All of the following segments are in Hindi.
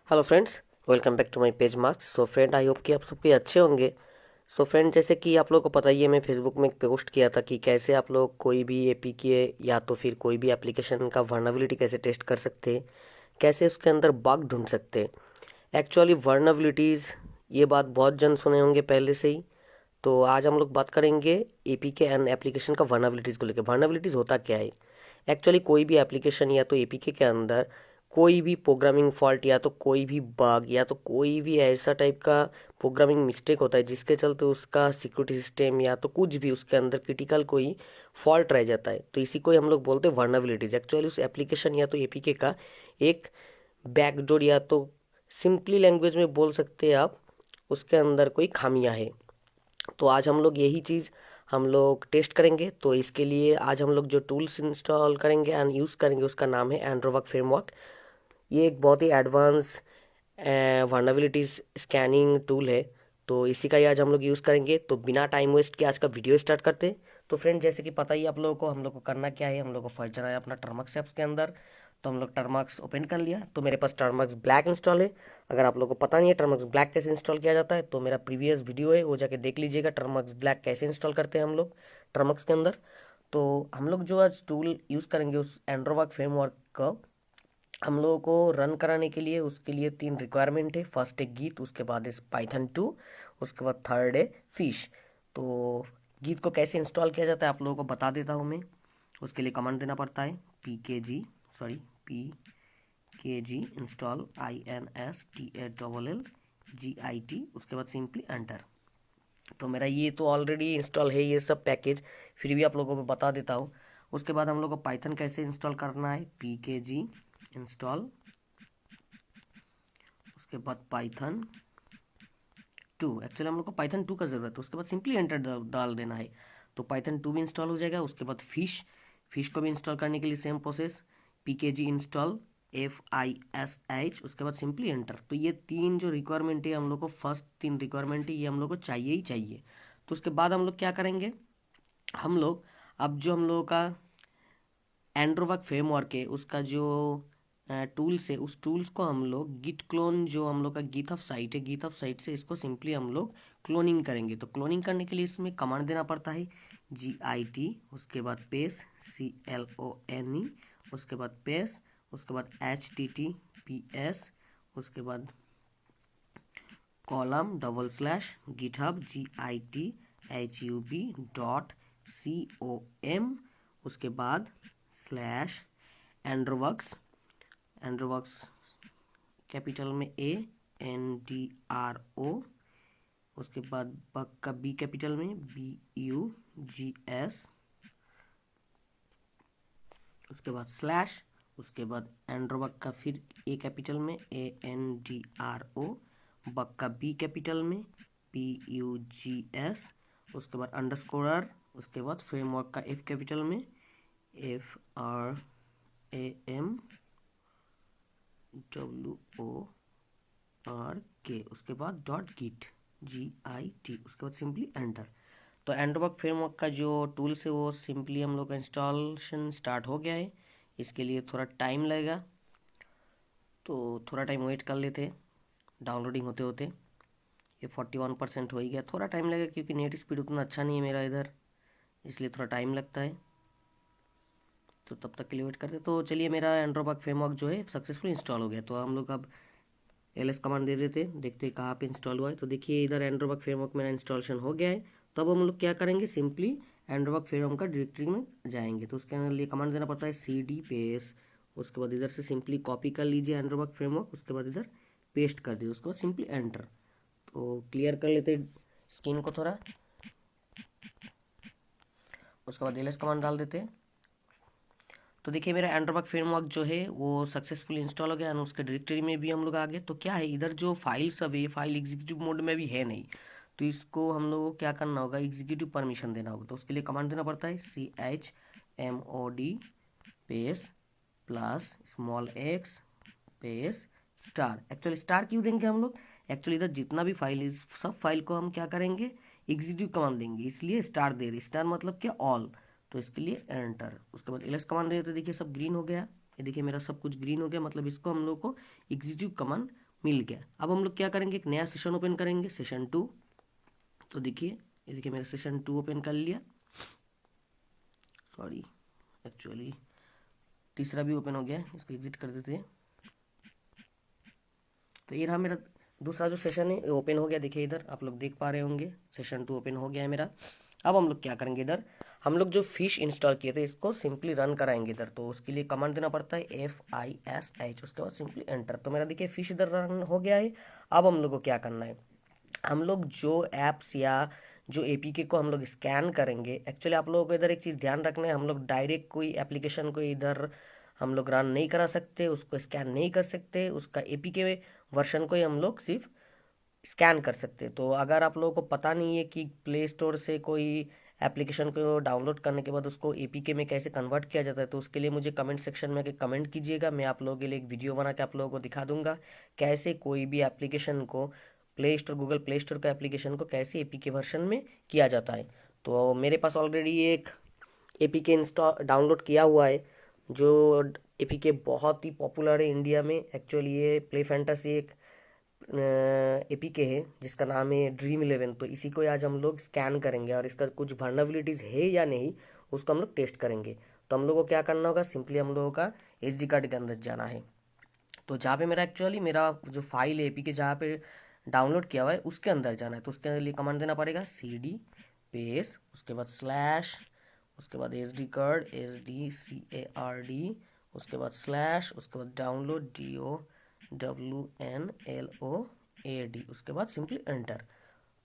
Hello friends, welcome back to my page marks. So friend, I hope कि आप सबके अच्छे होंगे। सो फ्रेंड, जैसे कि आप लोगों को पता ही है, मैं फेसबुक में एक पोस्ट किया था कि कैसे आप लोग कोई भी एपीके या तो फिर कोई भी एप्लीकेशन का वर्नेबिलिटी कैसे टेस्ट कर सकते हैं, कैसे उसके अंदर बग ढूंढ सकते हैं। एक्चुअली वर्नेबिलिटीज़, ये बात बहुत जन सुने होंगे पहले से ही। तो आज हम लोग बात करेंगे एपीके एंड एप्लीकेशन का वर्नेबिलिटीज़ को लेकर। वर्नेबिलिटीज़ होता क्या है? एक्चुअली कोई भी एप्लीकेशन या तो एपीके के अंदर कोई भी प्रोग्रामिंग फॉल्ट या तो कोई भी बग या तो कोई भी ऐसा टाइप का प्रोग्रामिंग मिस्टेक होता है जिसके चलते उसका सिक्योरिटी सिस्टम या तो कुछ भी उसके अंदर क्रिटिकल कोई फॉल्ट रह जाता है, तो इसी को ही हम लोग बोलते हैं वर्नेबिलिटीज। एक्चुअली उस एप्लीकेशन या तो एपीके का एक बैकडोर या तो सिंपली लैंग्वेज में बोल सकते हैं आप, उसके अंदर कोई खामियां है। तो आज हम लोग यही चीज़ हम लोग टेस्ट करेंगे। तो इसके लिए आज हम लोग जो टूल्स इंस्टॉल करेंगे एंड यूज़ करेंगे उसका नाम है एंड्रोवर्क फ्रेमवर्क। ये एक बहुत ही एडवांस वर्नेबिलिटीज स्कैनिंग टूल है। तो इसी का ही आज हम लोग यूज़ करेंगे। तो बिना टाइम वेस्ट के आज का वीडियो स्टार्ट करते हैं। तो फ्रेंड, जैसे कि पता ही आप लोगों को हम लोग को करना क्या है, हम लोग को फर्स्ट जाना है अपना टर्मक्स ऐप्स के अंदर। तो हम लोग टर्मक्स ओपन कर लिया, तो मेरे पास टर्मक्स ब्लैक इंस्टॉल है। अगर आप लोगों को पता नहीं है टर्मक्स ब्लैक कैसे इंस्टॉल किया जाता है, तो मेरा प्रीवियस वीडियो है, वो जाके देख लीजिएगा, टर्मक्स ब्लैक कैसे इंस्टॉल करते हैं हम लोग टर्मक्स के अंदर। तो हम लोग जो आज टूल यूज़ करेंगे उस एंड्रोवर्क फ्रेमवर्क का हम लोगों को रन कराने के लिए, उसके लिए 3 रिक्वायरमेंट है। फर्स्ट है गीत, उसके बाद है पाइथन 2, उसके बाद थर्ड है फिश। तो गीत को कैसे इंस्टॉल किया जाता है आप लोगों को बता देता हूँ मैं। उसके लिए कमांड देना पड़ता है pkg इंस्टॉल install उसके बाद सिंपली एंटर। तो मेरा ये तो ऑलरेडी इंस्टॉल है ये सब पैकेज, फिर भी आप लोगों को बता देता हूँ। उसके बाद हम लोग को पाइथन कैसे इंस्टॉल करना है, pkg इंस्टॉल, उसके बाद पाइथन 2। एक्चुअली हम लोग को पाइथन 2 का ज़रूरत है। उसके बाद सिंपली एंटर डाल देना है, तो पाइथन 2 भी इंस्टॉल हो जाएगा। उसके बाद फिश को भी इंस्टॉल करने के लिए same process, pkg install FISH, उसके बाद सिंपली एंटर। तो ये 3 जो रिक्वायरमेंट है हम लोग को, फर्स्ट 3 रिक्वायरमेंट है, ये हम लोग को चाहिए ही चाहिए। तो उसके बाद हम लोग क्या करेंगे, हम लोग अब जो हम लोगों का एंड्रोवर्क फ्रेमवर्क है उसका जो टूल्स है, उस टूल्स को हम लोग गिट क्लोन, जो हम लोग का गिटहब साइट है, गिटहब साइट से इसको सिंपली हम लोग क्लोनिंग करेंगे। तो क्लोनिंग करने के लिए इसमें कमांड देना पड़ता है GIT, उसके बाद पेस CLONE, उसके बाद पेस, उसके बाद HTTPS, उसके बाद कॉलम /github GITHUB.com, उसके बाद स्लैश एंड्रोवर्क्स कैपिटल में ANDRO, उसके बाद बग का B कैपिटल में BUGS, उसके बाद स्लैश, उसके बाद एंड्रोवर्क का फिर A कैपिटल में ANDRO, बग का B कैपिटल में PUGS, उसके बाद अंडरस्कोर, उसके बाद फ्रेमवर्क का F कैपिटल में FRAMWORK, उसके बाद .git, उसके बाद सिंपली एंटर। तो एंड्रोवर्क फ्रेमवर्क का जो टूल्स है वो सिंपली हम लोग का इंस्टॉलेशन स्टार्ट हो गया है। इसके लिए थोड़ा टाइम लगेगा, तो थोड़ा टाइम वेट कर लेते हैं। डाउनलोडिंग होते होते ये 41% हो ही गया। थोड़ा टाइम लगेगा क्योंकि नेट स्पीड उतना अच्छा नहीं है मेरा इधर, इसलिए थोड़ा टाइम लगता है। तो तब तक के लिए वेट करते। तो चलिए, मेरा एंड्रोवर्क फ्रेमवर्क जो है सक्सेसफुल इंस्टॉल हो गया। तो हम लोग अब LS कमांड दे देते, देखते हैं कहाँ पे इंस्टॉल हुआ है। तो देखिए इधर एंड्रोवर्क फ्रेमवर्क मेरा इंस्टॉलेशन हो गया है। तो अब हम लोग क्या करेंगे, सिंपली एंड्रोवर्क फ्रेमवर्क का डायरेक्टरी में जाएंगे। तो उसके लिए कमांड देना पड़ता है CD पेस्ट, उसके बाद इधर से सिंपली कॉपी कर लीजिए एंड्रोवर्क फ्रेमवर्क, उसके बाद इधर पेस्ट कर दिए, उसके बाद सिंपली एंटर। तो क्लियर कर लेते स्क्रीन को थोड़ा, उसके बाद LS कमांड डाल देते। तो देखिए मेरा एंड्रोवर्क फ्रेमवर्क जो है वो सक्सेसफुल इंस्टॉल हो गया, और उसके डायरेक्टरी में भी हम लोग आ गए। तो क्या है, इधर जो फाइल सब है, फाइल एग्जीक्यूटिव मोड में भी है नहीं, तो इसको हम लोगों को क्या करना होगा, एग्जीक्यूटिव परमिशन देना होगा। तो उसके लिए कमांड देना पड़ता है CHMOD space plus x space star. Actually star क्यों देंगे हम लोग, एक्चुअली इधर जितना भी फाइल है सब फाइल को हम क्या करेंगे, एग्जीक्यूटिव कमांड देंगे, इसलिए स्टार दे रहे। स्टार मतलब क्या, ऑल। तो इसके लिए एंटर, उसके बाद LS कमांड देते, देखिए सब ग्रीन हो गया। ये देखिए मेरा सब कुछ ग्रीन हो गया, मतलब इसको हम लोग को एग्जीक्यूटिव कमांड मिल गया। अब हम लोग क्या करेंगे, एक नया सेशन ओपन करेंगे, सेशन 2। तो देखिए, ये देखिए मेरा सेशन 2 ओपन कर लिया, सॉरी एक्चुअली तीसरा भी ओपन हो गया, इसको एग्जिट कर देते हैं। तो ये रहा मेरा दूसरा जो सेशन है ओपन हो गया। देखिए इधर आप लोग देख पा रहे होंगे, सेशन 2 ओपन हो गया है मेरा। अब हम लोग क्या करेंगे, इधर हम लोग जो फिश इंस्टॉल किए थे इसको सिंपली रन कराएंगे इधर। तो उसके लिए कमांड देना पड़ता है FISH, उसके बाद सिंपली एंटर। तो मेरा देखिए फिश इधर रन हो गया है। अब हम लोग को क्या करना है, हम लोग जो ऐप्स या जो APK को हम लोग स्कैन करेंगे, एक्चुअली आप लोगों को इधर एक चीज़ ध्यान रखना है, हम लोग डायरेक्ट कोई एप्लीकेशन को इधर हम लोग रन नहीं करा सकते, उसको स्कैन नहीं कर सकते, उसका APK वर्जन को ही हम लोग सिर्फ स्कैन कर सकते हैं। तो अगर आप लोगों को पता नहीं है कि प्ले स्टोर से कोई एप्लीकेशन को डाउनलोड करने के बाद उसको APK में कैसे कन्वर्ट किया जाता है, तो उसके लिए मुझे कमेंट सेक्शन में आके कमेंट कीजिएगा। मैं आप लोगों के लिए एक वीडियो बना के आप लोगों को दिखा दूंगा कैसे कोई भी एप्लीकेशन को play store, Google play store का एप्लीकेशन को कैसे APK वर्जन में किया जाता है। तो मेरे पास ऑलरेडी एक APK इंस्टॉल डाउनलोड किया हुआ है, जो APK बहुत ही पॉपुलर है इंडिया में। एक्चुअली ये प्ले फैंटासी एक APK है जिसका नाम है Dream11। तो इसी को आज हम लोग स्कैन करेंगे और इसका कुछ वर्नरेबिलिटीज़ है या नहीं उसको हम लोग टेस्ट करेंगे। तो हम लोगों को क्या करना होगा, सिंपली हम लोगों का SD कार्ड के अंदर जाना है। तो जहाँ पे मेरा एक्चुअली मेरा जो फाइल है APK जहाँ पे डाउनलोड किया हुआ है उसके अंदर जाना है। तो उसके लिए कमांड देना पड़ेगा CD पेस, उसके बाद स्लैश, उसके बाद SD कार्ड SDCARD, उसके बाद स्लैश, उसके बाद डाउनलोड DOWNLOAD, उसके बाद सिंपली एंटर।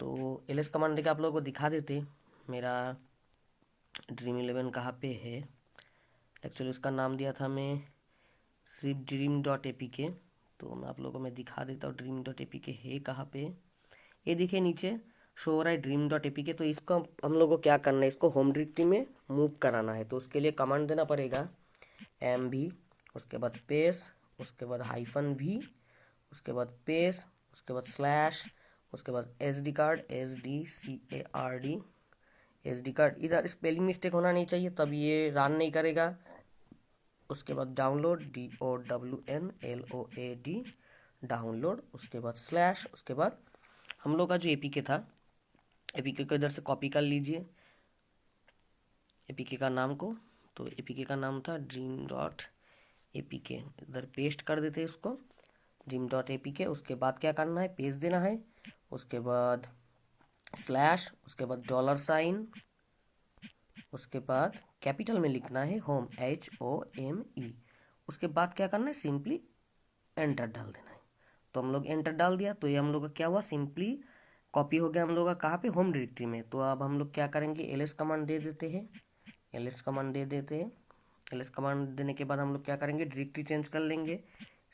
तो LS कमांड देके आप लोगों को दिखा देते मेरा Dream11 कहाँ पे है। एक्चुअली उसका नाम दिया था मैं सिर्फ dream.apk। तो मैं आप लोगों को मैं दिखा देता हूँ dream.apk है कहाँ पे। ये देखिए नीचे शो हो रहा है dream.apk। तो इसको हम लोगों को क्या करना है, इसको होम डायरेक्टरी में मूव कराना है। तो उसके लिए कमांड देना पड़ेगा MV, उसके बाद पेस, उसके बाद -V, उसके बाद पेस, उसके बाद स्लैश, उसके बाद SD card SDCARD, SD card. इधर स्पेलिंग मिस्टेक होना नहीं चाहिए, तब ये रन नहीं करेगा। उसके बाद डाउनलोड DOWNLOAD, डाउनलोड, उसके बाद स्लैश, उसके बाद हम लोग का जो APK था, APK को इधर से कॉपी कर लीजिए APK का नाम को। तो APK का नाम था dream.apk, इधर पेस्ट कर देते हैं इसको dream.apk। उसके बाद क्या करना है, पेस्ट देना है, उसके बाद स्लैश, उसके बाद $, उसके बाद कैपिटल में लिखना है होम HOME। उसके बाद क्या करना है, सिंपली एंटर डाल देना है। तो हम लोग एंटर डाल दिया, तो ये हम लोग का क्या हुआ, सिंपली कॉपी हो गया हम लोग का कहाँ पे, होम डायरेक्टरी में। तो अब हम लोग क्या करेंगे, LS कमांड दे देते हैं, LS कमांड दे देते हैं। LS कमांड देने के बाद हम लोग क्या करेंगे, डायरेक्टरी चेंज कर लेंगे,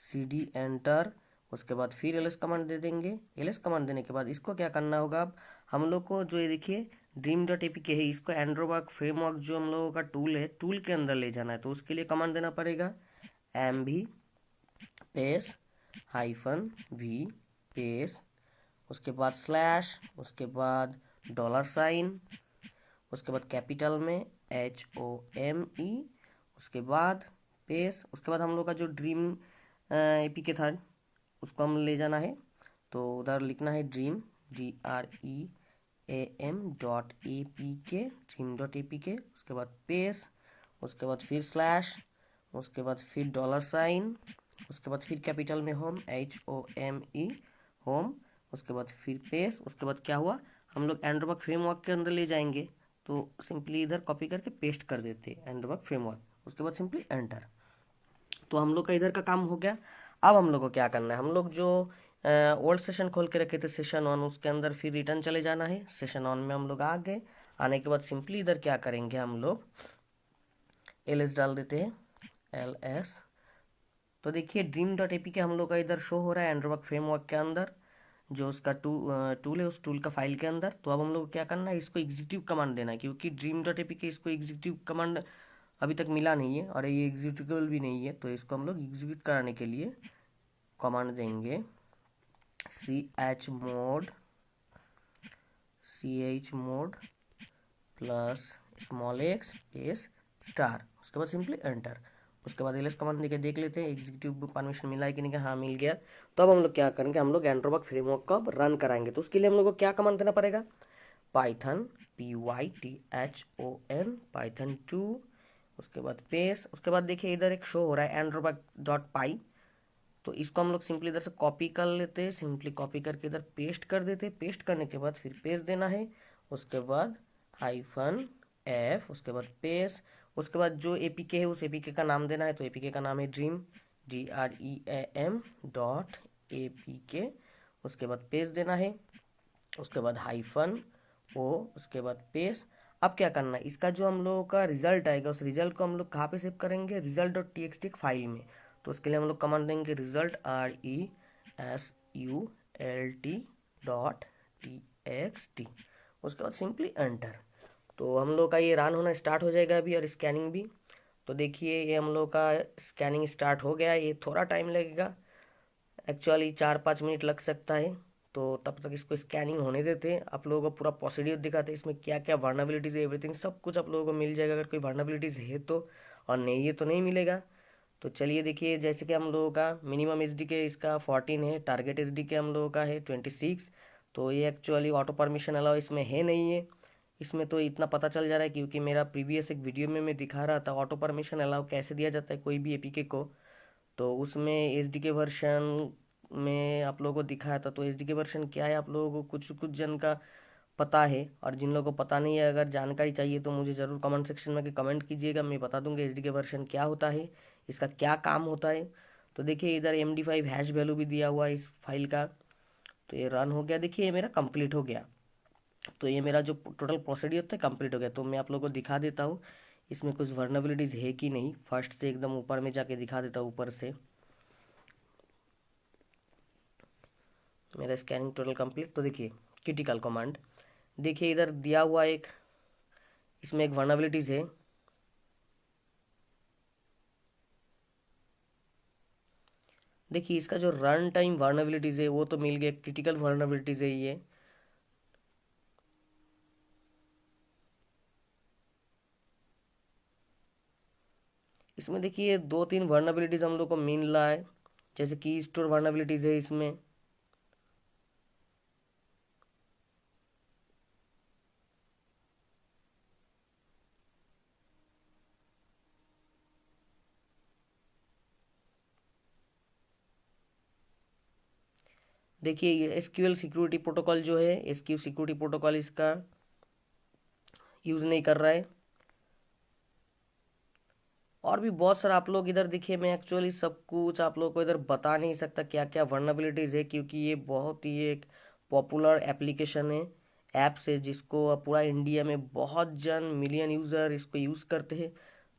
CD एंटर, उसके बाद फिर LS कमांड दे देंगे। LS कमांड देने के बाद इसको क्या करना होगा, अब हम लोग को जो ये देखिए dream.apk है, इसको एंड्रोवर्क फ्रेमवर्क जो हम लोगों का टूल है, टूल के अंदर ले जाना है। तो उसके लिए कमांड देना पड़ेगा MV पेस -V पेस, उसके बाद स्लैश, उसके बाद $, उसके बाद कैपिटल में HOME, उसके बाद पेस, उसके बाद हम लोग का जो ड्रीम APK था उसको हम ले जाना है। तो उधर लिखना है dream.apk, dream.apk, उसके बाद पेस, उसके बाद फिर स्लैश, उसके बाद फिर $, उसके बाद फिर कैपिटल में होम HOME होम, उसके बाद फिर पेस। उसके बाद क्या हुआ, हम लोग एंड्रोवर्क फ्रेमवर्क के अंदर ले जाएंगे। तो सिंपली इधर कॉपी करके पेस्ट कर देते हैं एंड्रोवर्क फ्रेमवर्क, उसके बाद सिंपली एंटर। तो हम लोग का इधर का काम हो गया। अब हम लोग को क्या करना है, हम लोग जो ओल्ड सेशन खोल के रखे थे सेशन 1, उसके अंदर फिर रिटर्न चले जाना है। सेशन 1 में हम लोग आ गए, आने के बाद सिंपली इधर क्या करेंगे, हम लोग LS डाल देते हैं LS। तो देखिए dream.apk हम लोग का इधर शो हो रहा है एंड्रोवर्क फ्रेमवर्क के अंदर, जो उसका टूल है उस टूल का फाइल के अंदर। तो अब हम लोग को क्या करना है, इसको एग्जीक्यूटिव कमांड देना है, क्योंकि dream.apk इसको एग्जीक्यूटिव कमांड अभी तक मिला नहीं है और ये एग्जीक्यूटेबल भी नहीं है। तो इसको हम लोग एग्जीक्यूट कराने के लिए कमांड देंगे chmod +x स्पेस स्टार, उसके बाद सिंपली एंटर। उसके बाद एलएस कमांड देके देख लेते हैं एग्जीक्यूटिव परमिशन मिला है कि नहीं, हाँ मिल गया। तो अब हम लोग क्या करेंगे, हम लोग एंड्रोबग फ्रेमवर्क को अब रन कराएंगे। तो उसके लिए हम लोग को क्या कमांड देना पड़ेगा, पाइथन python पाइथन 2, उसके बाद पेस, उसके बाद देखिए इधर एक शो हो रहा है एंड्रोबग डॉट पाई, तो इसको हम लोग सिंपली इधर से कॉपी कर लेते हैं, सिंपली कॉपी करके इधर पेस्ट कर देते हैं। पेस्ट करने के बाद फिर पेस्ट देना है, उसके बाद -f, उसके बाद पेस्ट, उसके बाद जो एपीके है उस एपीके का नाम देना है। तो एपीके का नाम है ड्रीम DREAM.apk, उसके बाद पेस्ट देना है, उसके बाद -o, उसके बाद पेस्ट। अब क्या करना है, इसका जो हम लोगों का रिजल्ट आएगा उस रिजल्ट को हम लोग कहाँ पे सेव करेंगे, result.txt फाइल में। तो उसके लिए हम लोग कमांड देंगे result.txt, उसके बाद सिंपली एंटर। तो हम लोग का ये रन होना स्टार्ट हो जाएगा अभी, और स्कैनिंग भी। तो देखिए ये हम लोग का स्कैनिंग स्टार्ट हो गया। ये थोड़ा टाइम लगेगा, एक्चुअली 4-5 मिनट लग सकता है। तो तब तक इसको स्कैनिंग होने देते हैं, आप लोगों को पूरा प्रोसीड्यूर दिखाते हैं, इसमें क्या क्या वर्नाबिलिटीज़ है, एवरीथिंग सब कुछ आप लोगों को मिल जाएगा अगर कोई वर्नाबिलिटीज़ है तो, और नहीं है तो नहीं मिलेगा। तो चलिए देखिए, जैसे कि हम लोगों का मिनिमम एसडीके इसका 14 है, टारगेट एसडीके हम लोगों का है 26। तो ये एक्चुअली ऑटो परमिशन अलाउ इसमें है नहीं है, इसमें तो इतना पता चल जा रहा है क्योंकि मेरा प्रीवियस एक वीडियो में मैं दिखा रहा था ऑटो परमिशन अलाउ कैसे दिया जाता है कोई भी एपीके को। तो उसमें एसडीके वर्जन में आप लोगों को दिखाया था। तो एसडीके वर्जन क्या है आप लोगों को कुछ कुछ जन का पता है, और जिन लोगों को पता नहीं है अगर जानकारी चाहिए तो मुझे ज़रूर कमेंट सेक्शन में कमेंट कीजिएगा, मैं बता दूंगा एसडीके वर्जन क्या होता है, इसका क्या काम होता है। तो देखिए इधर MD5 हैश वैल्यू भी दिया हुआ है इस फाइल का। तो ये रन हो गया, देखिए ये मेरा कंप्लीट हो गया। तो ये मेरा जो टोटल प्रोसीड्यूर था कंप्लीट हो गया। तो मैं आप लोगों को दिखा देता हूँ इसमें कुछ वर्नेबिलिटीज़ है कि नहीं। फर्स्ट से एकदम ऊपर में जाके दिखा देता हूँ, ऊपर से मेरा स्कैनिंग टोटल कंप्लीट। तो देखिए क्रिटिकल कमांड, देखिए इधर दिया हुआ एक, इसमें एक वर्नेबिलिटीज़ है। देखिए इसका जो रन टाइम वर्नेबिलिटीज़ है वो तो मिल गया, क्रिटिकल वर्नेबिलिटीज़ है ये। इसमें देखिए 2-3 वर्नेबिलिटीज़ हम लोग को मिल रहा है, जैसे की स्टोर वर्नेबिलिटीज़ है इसमें। देखिए ये एसक्यूएल सिक्योरिटी प्रोटोकॉल जो है, एसक्यू सिक्योरिटी प्रोटोकॉल इसका यूज़ नहीं कर रहा है। और भी बहुत सारा आप लोग इधर देखिए, मैं एक्चुअली सब कुछ आप लोग को इधर बता नहीं सकता क्या क्या वर्नेबिलिटीज़ है, क्योंकि ये बहुत ही एक पॉपुलर एप्लीकेशन है, ऐप्स है, जिसको पूरा इंडिया में बहुत जन मिलियन यूज़र इसको यूज़ करते हैं।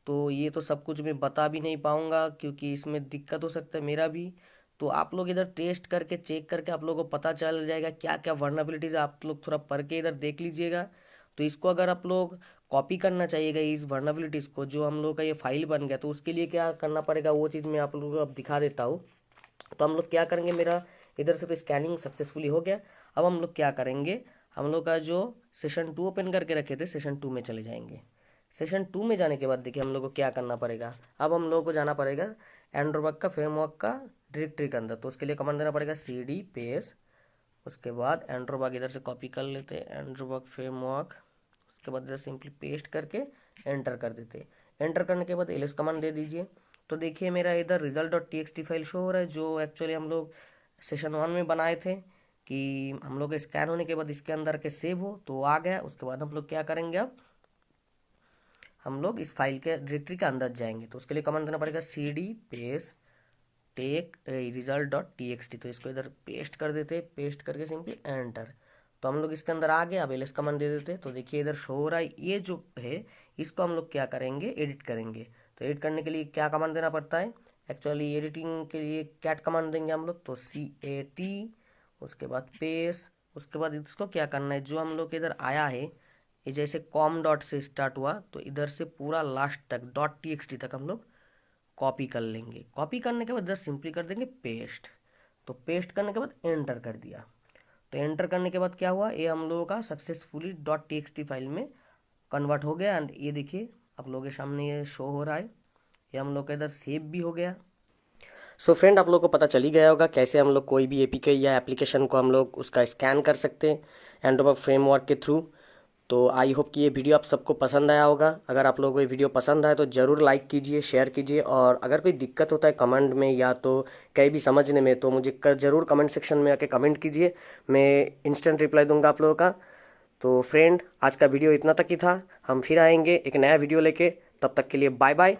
तो ये तो सब कुछ मैं बता भी नहीं पाऊँगा क्योंकि इसमें दिक्कत हो सकता है मेरा भी। तो आप लोग इधर टेस्ट करके चेक करके आप लोगों को पता चल जाएगा क्या क्या वर्नेबिलिटीज़, आप लोग थोड़ा पढ़ के इधर देख लीजिएगा। तो इसको अगर आप लोग कॉपी करना चाहिएगा इस वर्नेबिलिटीज़ को, जो हम लोग का ये फाइल बन गया, तो उसके लिए क्या करना पड़ेगा वो चीज़ मैं आप लोगों को अब दिखा देता हूँ। तो हम लोग क्या करेंगे, मेरा इधर से तो स्कैनिंग सक्सेसफुली हो गया। अब हम लोग क्या करेंगे, हम लोग का जो सेशन 2 ओपन करके रखे थे सेशन 2 में चले जाएंगे। सेशन 2 में जाने के बाद देखिए हम लोग को क्या करना पड़ेगा, अब हम लोग को जाना पड़ेगा एंड्रोबग का फ्रेमवर्क का डायरेक्टरी के अंदर। तो उसके लिए कमांड देना पड़ेगा cd पेस, उसके बाद एंड्रोबग इधर से कॉपी कर लेते हैं एंड्रोबग फ्रेमवर्क, उसके बाद इधर सिंपली पेस्ट करके एंटर कर देते। एंटर करने के बाद एलएस कमांड दे दीजिए। तो देखिए मेरा इधर result.txt फाइल शो हो रहा है, जो एक्चुअली हम लोग सेशन 1 में बनाए थे कि हम लोग स्कैन होने के बाद इसके अंदर के सेव हो, तो आ गया। उसके बाद हम लोग क्या करेंगे, अब हम लोग इस फाइल के डायरेक्टरी के अंदर जाएंगे। तो उसके लिए कमांड देना पड़ेगा cd पेस्ट टेक result.txt। तो इसको इधर पेस्ट कर देते, पेस्ट करके सिंपली एंटर। तो हम लोग इसके अंदर आ गए। अब एलएस कमांड दे देते। तो देखिए इधर शो हो रहा है, ये जो है इसको हम लोग क्या करेंगे, एडिट करेंगे। तो एडिट करने के लिए क्या कमांड देना पड़ता है, एक्चुअली एडिटिंग के लिए कैट कमांड देंगे हम लोग। तो CAT, उसके बाद पेस, उसके बाद इसको क्या करना है, जो हम लोग के इधर आया है ये जैसे कॉम डॉट से स्टार्ट हुआ, तो इधर से पूरा लास्ट तक .txt तक हम लोग कॉपी कर लेंगे। कॉपी करने के बाद जस्ट सिंपली कर देंगे पेस्ट। तो पेस्ट करने के बाद एंटर कर दिया। तो एंटर करने के बाद क्या हुआ, ये हम लोगों का सक्सेसफुली .txt फाइल में कन्वर्ट हो गया। एंड ये देखिए आप लोगों के सामने ये शो हो रहा है, ये हम लोग का इधर सेव भी हो गया। सो फ्रेंड, आप लोग को पता चल ही गया होगा कैसे हम लोग कोई भी एपीके या एप्लीकेशन को हम लोग उसका स्कैन कर सकते हैं एंड्रोबा फ्रेमवर्क के थ्रू। तो आई होप कि ये वीडियो आप सबको पसंद आया होगा। अगर आप लोगों को ये वीडियो पसंद आए तो ज़रूर लाइक कीजिए, शेयर कीजिए, और अगर कोई दिक्कत होता है कमेंट में या तो कहीं भी समझने में तो मुझे ज़रूर कमेंट सेक्शन में आके कमेंट कीजिए। मैं इंस्टेंट रिप्लाई दूंगा आप लोगों का। तो फ्रेंड, आज का वीडियो इतना तक ही था। हम फिर आएंगे एक नया वीडियो लेके। तब तक के लिए बाय बाय।